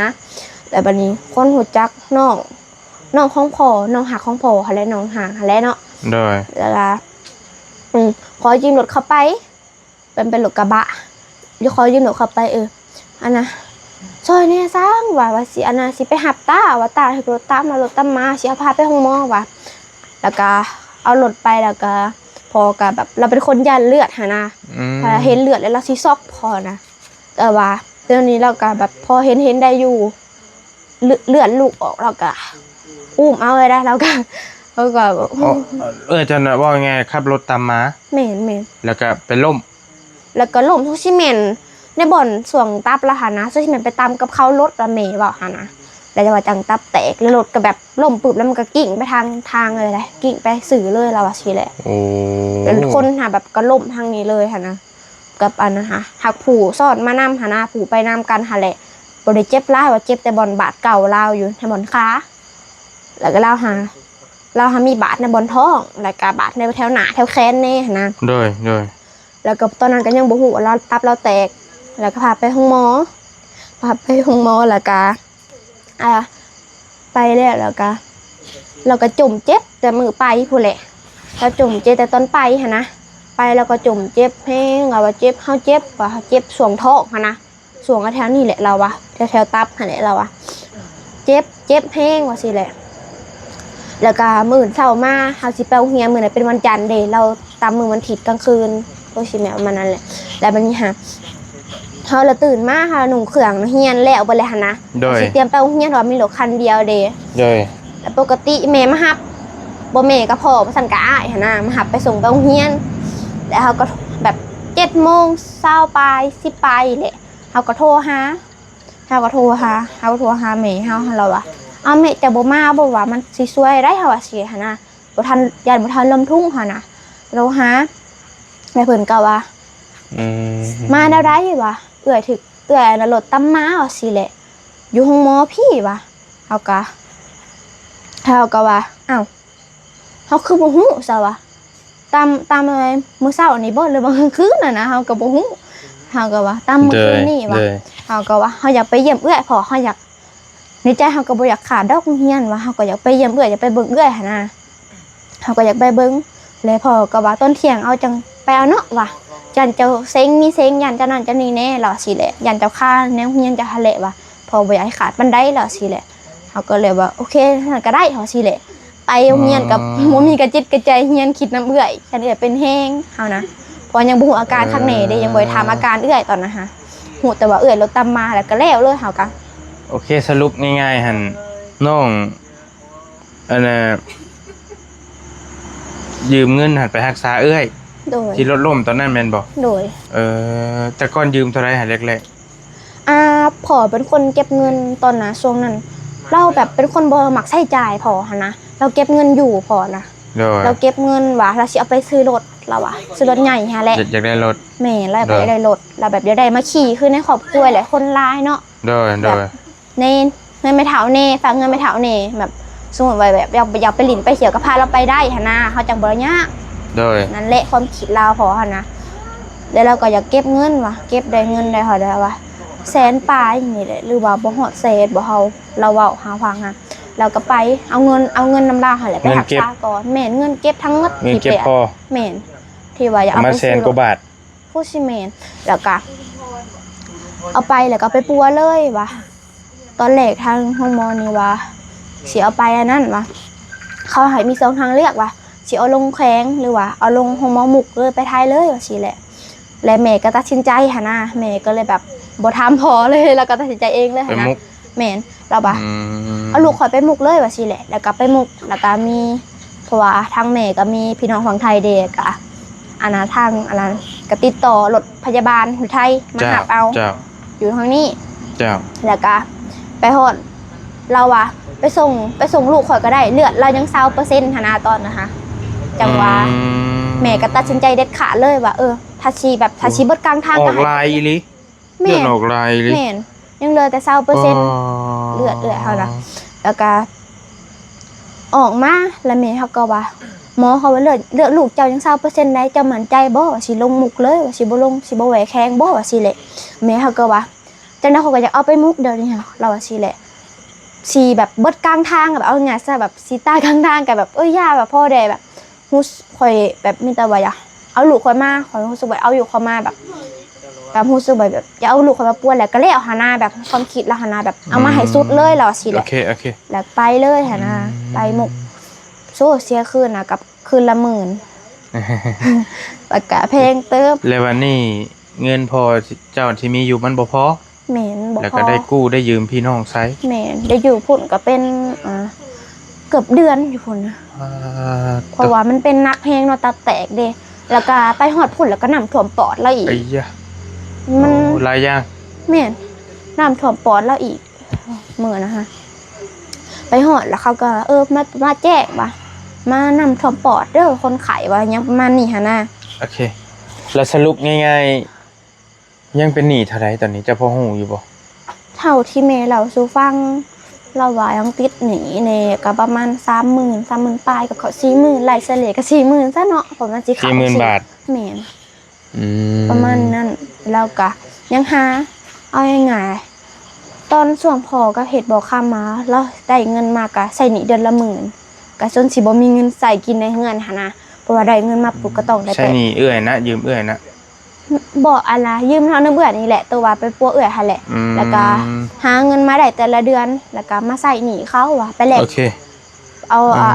แต่บัดนี้คนฮู้จักน้องของพ่อน้องหักของพ่อหั่นแหละน้องห่างหั่นแหละเนาะ โดย แล้วก็ขอยืมรถเข้าไปเป็นรถกระบะขอยืมรถเข้าไปอันน่ะซอยเนี่ยสร้างว่าสิอันน่ะสิไปหับตาว่าตาให้รถตามมารถตามมาสิเอาพาไปห้องหมอว่าแล้วก็เอารถไปแล้วก็พอก็แบบเราเป็นคนย่านเลือดหะนะพอเห็นเลือดแล้วเราสิซอกพอนะแต่ว่าเรื่องนี้เราก็แบบพอเห็นได้อยู่เลือดลูกออกเราก็อุ้มเอาเลยได้เราก็จะน่ะว่าไงขับรถตามมาเหม็นแล้วก็ไปล้มทุกชิเมนในบ่อนส่วงตับละค่ะนะทุกชิเมนไปตามกับเขารถละเมย์ว่าค่ะนะแล้วจะว่าจังตับแตกแล้วรถก็แบบล่มปุ๊บแล้วมันก็กิ่งไปทางเลยเลยกิ่งไปสื่อเลยเราว่าชีแหละเป็นคนหาแบบก็ล่มทางนี้เลยค่ะนะกับอันนะคะหักผูสอดมานำค่ะนะผูไปนำกันค่ะแหละบริเจ็บล่าว่าเจ็บแต่บอลบาดเก่าเราอยู่ในบอลค้าแล้วก็เรามีบาดในบอลท้องแล้วก็บาดในแถวหนาแถวแขนนี่นะโดยแล้วก็ตอนนั้นก็ยังบ่ฮู้ว่าเราตับเราแตกแล้วก็พาไปห้องหมอแล้วก็ไปแล้วก็เราก็จุ่มเจ็บแต่มือไปพู้นแหละเราจุ่มเจ็บแต่ตอนไปหั่นนะไปแล้วก็จุ่มเจ็บแห้งว่าเจ็บเฮาเจ็บว่าเจ็บส่วงท้องหั่นนะส่วงแถวนี่แหละเราว่าแถวตับหั่นแหละเราว่าเจ็บแห้งว่าสิแหละแล้วก็มื้อเช้ามาเฮาสิไปโรงเรียนมื้อนั้นเป็นวันจันทร์เด้เราตามมื้อวันอาทิตย์กลางคืนโอ้สิแม่มันนั่นแหละแล้วบัดนี้ฮะเฮาละตื่นมาค่ะหนุ่มเครื่องเฮียนแล้วบ่เลยหั่นนะสิเตรียมไปโรงเรียนว่ามีรถคันเดียวเด้แล้วปกติแม่มารับบ่แม่ก็พ่อบ่ซั่นก็อ้ายหั่นนะมารับไปส่งไปโรงเรียนแล้วเฮาก็แบบ 7:20 น20ปลาย10ปลายแหละเฮาก็โทรหาแม่เฮาเราว่าเอาแม่จะบ่มาบ่ว่ามันสิสวยได้เฮาว่าสิหั่นนะบ่ทันย่านบ่ทันลมทุ่งหั่นน่ะเราหาแม่เพิ่นก็ว่ามาแล้วได้วะเอื้อยน่ะรถตามมาว่าสิแหละอยู่ห้องหมอพี่วะเฮาก็ว่าอ้าวเฮาคือบ่ฮู้ซะวะตามอะไรมื้อเช้านี่บ่หรือว่ากลางคืนน่ะนะเฮาก็บ่ฮู้เฮาก็ว่าตามมื้อคืนนี่วะเฮาก็ว่าเฮาอยากไปเยี่ยมเอื้อยเพราะเฮาอยากในใจเฮาก็บ่อยากขาดดอกเฮียนว่าเฮาก็อยากไปเยี่ยมเอื้อยอยากไปเบิ่งเอื้อยหั่นน่ะเฮาก็อยากไปเบิ่งแล้วพ่อก็ว่าตอนเที่ยงเอาจังไปเอาเนาะว่ะยันเจ้าเซ็งมีเซ็งยันเจ้านั่นเจ้านี่แน่หรอสิแหละยันเจ้าค่าแนวเฮียนจะทะเลว่ะพอบ่อยากให้ขาดบันไดหรอสิแหละเฮาก็เลยว่าโอเคนั่นก็ได้เฮาสิแหละไปเฮียนกับบ่มีกระจิตกระใจเฮียนคิดน้ำเอื้อยฉันเอื้อยเป็นแห้งเฮานะพอยังบ่ฮู้อาการข้างในเด้ยังบ่ได้ถามอาการเอื้อยตอนนั้นฮะฮู้แต่ว่าเอื้อยรถตามมาแล้วก็แล้วเลยเฮาก็โอเคสรุปง่ายๆหั่นน้องอันน่ะยืมเงินหันไปรักษาเอื้อยที่รถล้มตอนนั้นแม่นบ่โดยแต่ก่อนยืมเท่าไหร่หั่นแรกๆพ่อเป็นคนเก็บเงินตอนน่ะช่วงนั้นเราแบบเป็นคนบ่มักใช้จ่ายพอหั่นนะเราเก็บเงินอยู่พอนะเราเก็บเงินว่าเราสิเอาไปซื้อรถเราว่าซื้อรถใหญ่ฮะแหละอยากได้รถแม่เราอยากได้รถเราแบบอยากได้มาขี่คือในครอบครัวแหละคนหลายเนาะแบบในเงินไม่เท่าแน่ฝากเงินไม่เท่าแน่แบบสมมุติว่าแบบอยากไปหลินไปเที่ยวก็พาเราไปได้หั่นนะเฮาจังบ่ยากนั่นแหละความคิดเราพอหั่นนะแล้วเราก็อยากเก็บเงินว่ะเก็บได้เงินได้เท่าใดวะแสนปลายนี่แหละหรือว่าบ่ฮอดแสนบ่เฮาเราเว้าหาฟังฮะเราก็ไปเอาเงินนำลาหั่นแหละไปรักษาก่อนแม่นเงินเก็บทั้งหมดที่ไปแม่นที่ว่าอยากเอาไปซื้อรถบาทผู้ชิแม่นแล้วก็เอาไปแล้วก็ไปปัวเลยว่ะตอนแรกทางห้องหมอนี่ว่าสิเอาไปอันนั้นว่ะเขาให้มี2ทางเลือกว่ะสิเอาลงแข้งหรือว่าเอาลงห้องหมอมุกเลยไปทายเลยว่าสิแหละและแม่ก็ตัดสินใจหั่นน่ะแม่ก็เลยแบบบ่ถามพอเลยแล้วก็ตัดสินใจเองเลยหั่นนะแม่นเราบ่เอาลูกข่อยไปมุกเลยว่าสิแหละแล้วก็ไปมุกแล้วก็มีเพราะว่าทางแม่ก็มีพี่น้องฝั่งไทยเด็กอ่ะอันนั้นทางอันนั้นก็ติดต่อรถพยาบาลอยู่ไทยมาหับเอาอยู่ทางนี้แล้วก็ไปฮอดเราว่าไปส่งลูกข่อยก็ได้เลือดเรายัง20%หั่นน่ะตอนนะคะจังว่าแม่ก็ตัดสินใจเด็ดขาดเลยว่าถ้าชีเบิดกลางทางก็ออกลายอีหลีแม่ออกลายอีหลีแม่ยังเหลือแต่20%เลือดเฮานะแล้วก็ ออกมาแล้วแม่เขาก็ว่าหมอเขาว่าเลือดลูกเจ้ายัง20%ได้เจ้ามั่นใจบ่ว่าสิลงมุกเลยว่าสิบ่ลงสิบ่แหวแข้งบ่ว่าสิแหละแม่เขาก็ว่าจังได๋เขาก็อยากเอาไปมุกเดี๋ยวนี้ค่ะเราว่าสิแหละสิแบบเบิดกลางทางแบบเอาง่ายซะแบบสิตายกลางทางก็แบบย่าแบบพ่อได้แบบฮู้ข่อยแบบมีแต่ว่าอย่าเอาลูกข่อยมาข่อยรู้สึกว่าเอาอยู่ข่อยมาแบบรู้สึกแบบอย่าเอาลูกข่อยมาป่วนแล้วก็แล้วหาหน้าแบบความคิดแล้วหาหน้าแบบเอามาให้สุดเลยเราว่าสิแห โอ ละ เคโอเค แล้วไปเลยหาหน้าไปมุกโซเสียคืนน่ะกับคืนละ10,000 แล้วก็เพลงเติบ แล้ววันนี้เงินพอเจ้าที่มีอยู่มันบ่พอ แม่นบ่ แล้ว พ ก็ อ ได้กู้ได้ยืมพี่น้องใช้ แม่นได้อยู่พุ่นก็เป็นเกือบเดือนอยู่พุ่นนะเพราะว่ามันเป็นนักเพลงเนาะตับแตกเด้แล้วก็ไปฮอดพุ่นแล้วก็น้ำท่วมปอดเราอีก ไอ้ยะ มัน โอ้หลายอย่าง แม่นน้ำท่วมปอดเราอีกมื้อนะคะไปฮอดแล้วเขาก็มาแจ้งว่ามาน้ำท่วมปอดเด้อคนไข้ว่ายังประมาณนี้หั่นน่ะ โอเคแล้วสรุปง่ายๆยังเป็นหนี้เท่าไหร่ตอนนี้เจ้าพ่อฮู้อยู่บ่ เท่าที่แม่เราสู่ฟังเราว่ายังติดหนีเนี่ยก็ประมาณ30,000ปลายกับเขา40,000ไล่เฉลี่ยก็40,000ซะเนาะเพราะมันสิเข้า 40,000 บาท แม่น อื ประมาณนั้นแล้วก็ยังหาเอาง่ายๆตอนช่วงพอก็เฮ็ดบ่ค้ามาแล้วได้เงินมาก็ใช้หนี้เดือนละ10,000ก็จนสิบ่มีเงินใช้กินในเฮือนหั่นนะเพราะว่าได้เงินมาปุ๊บก็ต้องได้ ใช่ ไป หนี้เอื้อยนะยืมเอื้อยนะ บ่อะไรยืมเท่านึงเบื่อนี่แหละตัวว่าไปปัวเอื้อยหั่นแหละ อืม แล้วก็หาเงินมาได้แต่ละเดือนแล้วก็มาใส่หนี้เขาว่ะไปแลก โอเค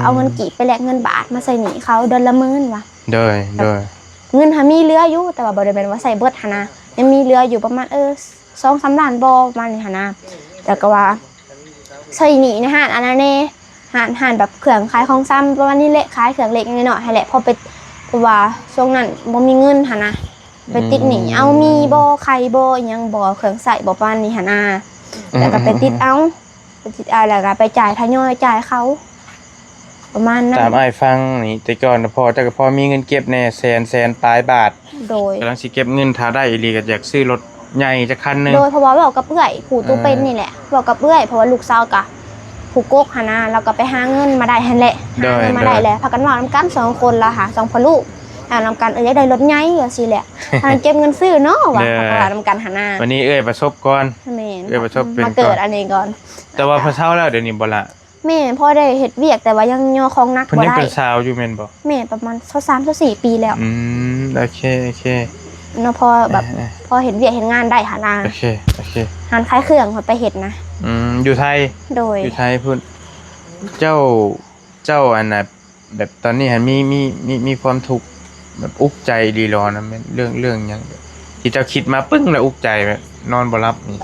เอาเงินกีบไปแลกเงินบาทมาใส่หนี้เขาเดือนละ10,000ว่ะ โดย เงินหามีเหลืออยู่แต่ว่าบ่ได้เป็นว่าใส่เบิดหั่นนะยังมีเหลืออยู่ประมาณ2-3 ล้านบ่ประมาณนี้หั่นนะแต่ก็ว่าใส่หนี้ในห้างอันนั้นแน่ห้างแบบเครื่องขายของซ้ำประมาณนี้แหละขายเครื่องเล็กน้อยๆให้แหละพอไปเพราะว่าช่วงนั้นบ่มีเงินหั่นนะไปติดหนี้เอามีบ่ไข่บ่อิหยังบ่เครื่องใช้บ่ประมาณนี้หั่นนะแล้วก็ไปติดเอาแล้วก็ไปจ่ายทยอยจ่ายเขาประมาณนั้น ตามอ้ายฟังนี่แต่ก่อนน่ะพอเจ้าก็พอมีเงินเก็บแน่แสนปลายบาท โดย กำลังสิเก็บเงินถ้าได้อีหลีก็อยากซื้อรถใหญ่จักคันหนึง โดยเพราะว่าบอกกับเอื้อยผู้ตู้เป็นนี่แหละบอกกับเอื้อยเพราะว่าลูกสาวกะผู้กกหานะเราก็ไปหาเงินมาได้หั่นแหละหาเงินมาได้แหละพากันว่านํกัน2คนละหา2พ่อลูกหานำกันอยากได้รถใหญ่ว่าสิแหละพากันเก็บเงินซื้อเนาะว่าพากันว่านํกันหานา วันนี้เอ้ยประสบก่อน แม่น เอ้ยประสบเป็นก่อน มาเกิดอันนี้ก่อน แต่ว่าพอเช้าแล้วเดี๋ยวนี้บ่ละ แม่พ่อได้เฮ็ดเวียกแต่ว่ายังย่อของหนัก เพิ่น บ่ ยัง ได้ เป็นสาวอยู่แม่นบ่ แม่ประมาณ23-24 ปีแล้ว โอเค เนาะพอแบบพอเฮ็ดเวียกเฮ็ดงานได้หานา โอเค หันขายเครื่องไปเฮ็ดนะ อยู่ไทย โดย อยู่ไทยพุ่นเจ้าอันน่ะแบบตอนนี้หันมีความทุกข์แบบอุกใจดีรอนะแม่นเรื่องหยังที่เจ้าคิดมาปึ้งแล้วอุกใจแบบนอนบ่หลับนี่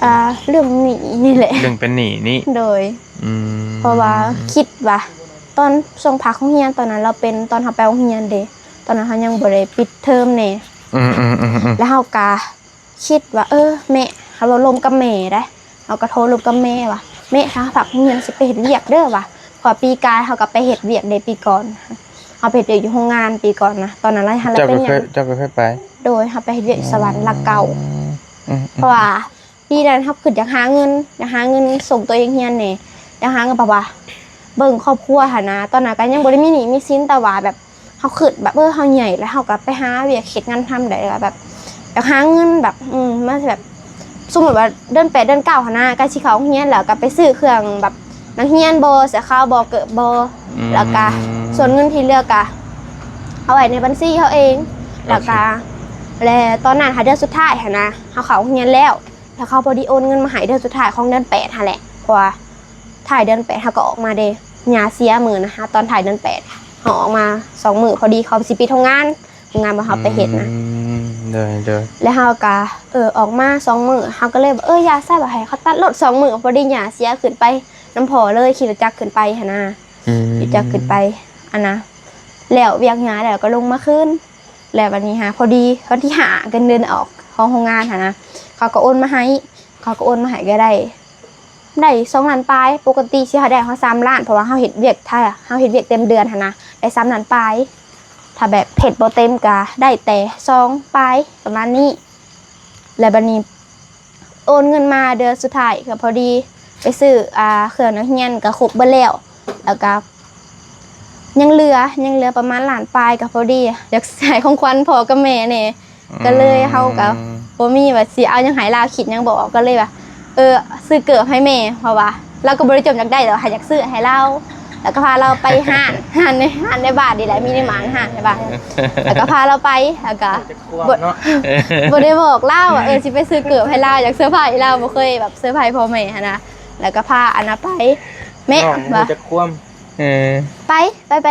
เรื่องหนี้นี่แหละ เรื่องเป็นหนี้นี่ โดย อืม เพราะว่าคิดว่าตอนช่วงพักโรงเรียนตอนนั้นเราเป็นตอนเฮาไปโรงเรียนเด้ตอนนั้นเฮายังบ่ได้ปิดเทอมแน่ อืม แล้วเฮากะคิดว่าแม่เฮาลมกับแม่ได้เฮาก็โทรลมกับแม่ว่าแม่คะพักโรงเรียนสิไปเฮ็ดเวียกเด้อว่ะพอปีกายเฮาก็ไปเฮ็ดเวียกเด้ปีก่อนเฮาไปเฮ็ดเวียกอยู่โรงงานปีก่อนนะตอนนั้นเราหัน เจ้า เป็ ก็ นห เค ยั ย ง เจ้าก็เคยไป โดยเฮาไปเฮ็ดเวียกอยู่สวรรค์หลักเก่า อืม เพราะว่าปีนั้นเฮาคิดอยากหาเงินส่งตัวเองเรียนแหน่อยากหาเงินแบบว่าเบิ่งครอบครัวหั่นนะตอนนั้นก็ยังบ่ได้มีหนี้มีสินแต่ว่าแบบเฮาคิดแบบเฮาใหญ่แล้วเฮาก็ไปหาเวียกเฮ็ดงานทำได้แบบอยากหาเงินแบบมาแบบสมมุติว่าเดือน8เดือน9หั่นนะก็สิเข้าโรงเรียนแล้วก็ไปซื้อเครื่องแบบนักเรียนบ่เสียค่าบ่เกิดบ่แล้วก็ส่วนเงินที่เหลือก็เอาไว้ในบัญชีเฮาเองแล้วก็และตอนนั้นหาเดือนสุดท้ายหั่นนะเฮาเข้าโรงเรียนแล้วเขาพอดีโอนเงินมาให้เดือนสุดท้ายของเดือน8หั่นแหละเพราะว่าถ่ายเดือน8เฮาก็ออกมาเด้หญ้าเสียมื้อนะคะตอนถ่ายเดือน8เฮาออกมา2มื้อพอดีเขาสิปิดโรงงานบ่เฮาไปเฮ็ดนะ เด้อ แล้วเฮาก็ออกมา2มื้อเฮาก็เลยแบบยาใส่บ่ให้เขาตัดรถ2มื้อพอดีหญ้าเสียขึ้นไปน้ำพอเลยขี่รถจักรขึ้นไปหั่นน่ะขี่รถจักรขึ้นไปอันนะแล้วเวียกหญ้าแล้วก็ลงมาคืนแล้ววันนี้ฮะพอดีวันที่5กันเดือนออกของโรงงานหั่นนะเขาก็โอนมาให้ก็ได้2 ล้านปลายปกติสิเฮาได้เฮา3 ล้านเพราะว่าเฮาเฮ็ดเวียกเต็มเดือนหั่นนะได้3 ล้านปลายถ้าแบบเฮ็ดบ่เต็มก็ได้แต่2ปลายประมาณนี้แล้วบัดนี้โอนเงินมาเดือนสุดท้ายก็พอดีไปซื้อเครื่องนักเรียนก็ครบเบิดแล้วก็ ยังเหลือประมาณล้านปลายก็พอดีอยากให้ของขวัญพ่อกับแม่นี่ก็เลยเฮาก็บ่มีว่าสิเอาหยังให้ลาวคิดหยังบ่ออกก็เลยว่าซื้อเกิบให้แม่เพราะว่าเราก็บ่ได้จมอยากได้แต่ว่าอยากซื้อให้เราแล้วก็พาเราไปห้านในบ้านนี่แหละมีในหมานห้านในบ้านแล้วก็พาเราไปแล้วก็ จะควบเนาะ บ่ได้บอกเล่าว่าสิไปซื้อเกิบให้เราอยากเซอร์ไพรส์เราบ่เคยแบบเซอร์ไพรส์พ่อแม่หันนะแล้วก็พาอันน่ะไปแม่ น้อง ว่า จะควบ ไป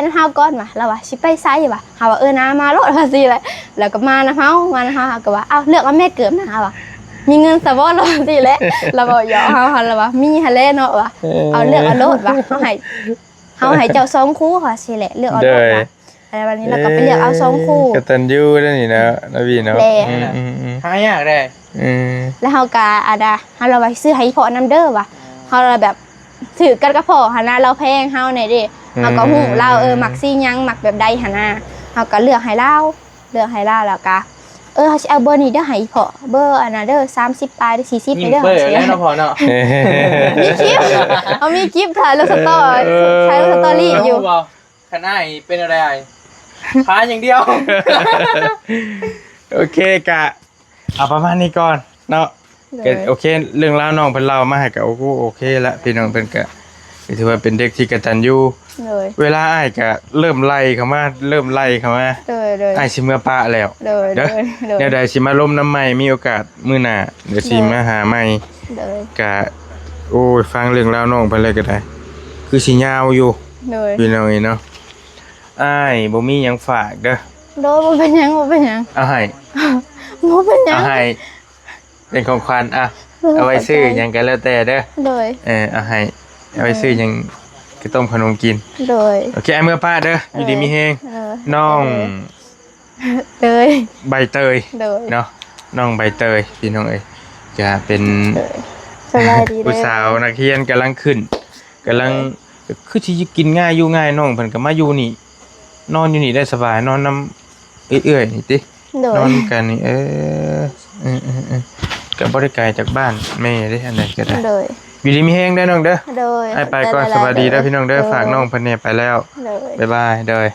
นำเฮาก่อนว่ะแล้วว่าสิไปไสว่ะเฮาว่านะมาโลดว่าสิแหละแล้วก็มานำเฮาก็ว่าก็ว่าเลือกเอาแม่เกิบนะว่ะมีเงินซะบ่โลดสิแหละเราบอกยอเฮาแล้วว่ามีหั่นแหละเนาะว่ะเอาเลือกเอาโลดว่ะเฮาให้เจ้า2คู่ว่าสิแหละเลือกเอาโลดว่ะแล้ววันนี้เราก็ไปเลือกเอา2คู่ กตัญญูนั่นนี่นะนะพี่เนาะ หายากได้ แล้วเฮาก็เฮาเราไว้ซื้อให้พ่อนำเด้อว่ะเฮาเราแบบถือกันกับพ่อหั่นนะเราแพงเฮาเนี่ยดิเฮาก็ฮู้เรามักสิหยังมักแบบใดหั่นนะเฮาก็เลือกให้เราแล้วก็เฮาสิเอาเบอร์นี้เด้อให้พ่อเบอร์อันน่ะเด้อ30ปลายหรือ40 ยิ่ง เด้อ เปิดแล้วเนาะพอเนาะ มีคลิปมีคลิปถ่ายลงสตอรี่ใช้ลงสตอรี่อยู่ ขนาดเป็นอะไรพาอย่างเดียว โอเคกะเอาประมาณนี้ก่อนเนาะก็โอเคเรื่องราวน้องเพิ่นเล่ามาให้ก็โอเคละพี่น้องเพิ่นก็ถือว่าเป็นเด็กที่กตัญญู เลย เวลาอ้ายก็เริ่มไล่เข้ามาอ้ายสิเมื่อปะแล้ว เลย เด้อแนวใดสิมาล้มน้ำใหม่มีโอกาสมื้อหน้าเดี๋ยวสิมาหาใหม่ เลย ก็โอ้ยฟังเรื่องราวน้องเพิ่นเลยก็ได้ คือสิยาวอยู่ เลย พี่น้องเนาะอ้ายบ่มีหยังฝากเด้อ โดนบ่เป็นหยัง เอาให้ บ่เป็นหยัง เอาให้เป็นของขวัญอ่ะเอาไว้ซื้อหยังก็แล้วแต่เด้อ เลย เอาให้เอาไว้ซื้อหยังก็ต้มขนมกิน เลย โอเคเมื่อป้าเด้ออยู่ดีมีแฮงน้อง เลย ใบเตย เลย เนาะน้องใบเตยพี่น้องเอ้ยจะเป็น สบายดี ผู้สาวนักเรียนกำลังขึ้นกำลังคือสิกินง่ายอยู่ง่ายน้องเพิ่นก็มาอยู่นี่นอนอยู่นี่ได้สบายนอนนำเอื้อยๆนี่ติ เลย นอนกันนี่ก็บ่ได้ไกลจากบ้านแม่เด้อันใดก็ได้ เลย อยู่ดีมีแฮงได้อน้องเด้อ เลย ให้ไปก่อนสวัสดีเด้อพี่น้องเด้อฝากน้องเพิ่นเนี่ยไปแล้ว เลย บ๊ายบายเด้อ